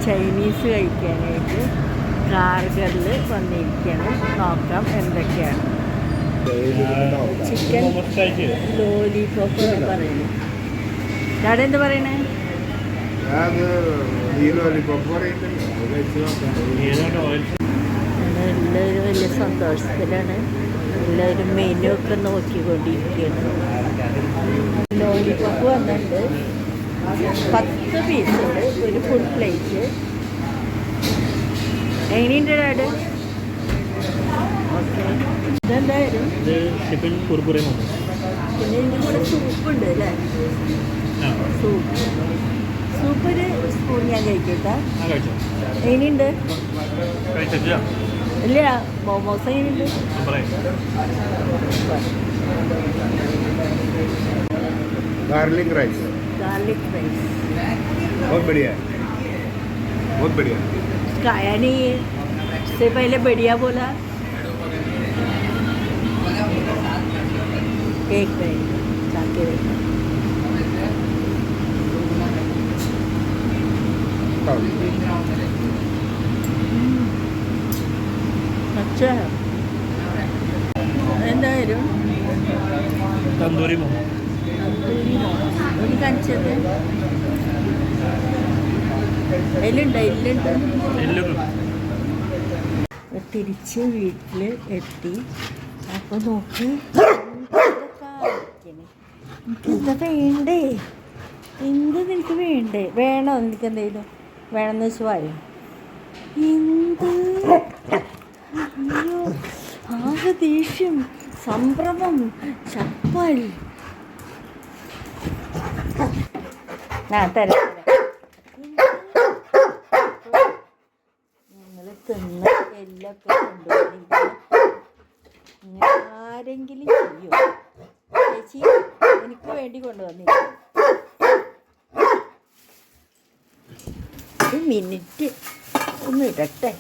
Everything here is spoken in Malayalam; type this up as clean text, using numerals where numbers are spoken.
ചൈനീസ് കഴിക്കാനായിട്ട് കാർഗറിൽ വന്നിരിക്കുകയാണ്. നോക്കാം എന്തൊക്കെയാണ്. ചിക്കൻ ലോലിപോപ്പ് എന്ന് പറയുന്നത്. ഡാഡ എന്ത് പറയണേ? എല്ലാവരും വലിയ സന്തോഷത്തിലാണ്. എല്ലാവരും മെനു ഒക്കെ നോക്കിക്കൊണ്ടിരിക്കുകയാണ്. ലോലിപോപ്പ് വന്നിട്ടുണ്ട്. 10 പീസുണ്ട്, ഒരു ഫുൾ പ്ലേറ്റ്. എങ്ങനെയുണ്ട് ഡാഡ്? ഓക്കെ, ഇതെന്തായാലും പിന്നെ ഇതിൻ്റെ കൂടെ സൂപ്പുണ്ട് അല്ലേ? സൂപ്പ് ഒരു സ്പൂൺ ഞാൻ കഴിക്കട്ടാ. എങ്ങനെയുണ്ട്? ഇല്ല, മോമോസ് എങ്ങനെയുണ്ട്? गार्लिक राइस बहुत बढ़िया है, बहुत बढ़िया। खाया नहीं है, इससे पहले बढ़िया बोला। एक मिनट जाके देखा। अच्छा है എന്തായാലും. തന്തൂരി മോമോ ഒരു കാണിച്ചത് എല്ലുണ്ട്. തിരിച്ച് വീട്ടിൽ എത്തി. അപ്പോൾ നോക്കി എനിക്കെന്താ വേണ്ടേ? എന്ത് നിനക്ക് വേണ്ടേ? വേണോ നിനക്ക്? എന്തെങ്കിലും വേണമെന്ന് വെച്ച് വായോ. എന്ത് അയ്യോ, ആകെ ദേഷ്യം, സംഭ്രമം, ചപ്പാൽ. തരാം. നിങ്ങൾ തിന്ന എല്ലൊക്കെ കൊണ്ടുപോയി ആരെങ്കിലും ചെയ്യും? ചേച്ചി എനിക്ക് വേണ്ടി കൊണ്ടുവന്നില്ല. ഒരു മിനിറ്റ് ഒന്ന് ഇടട്ടെ.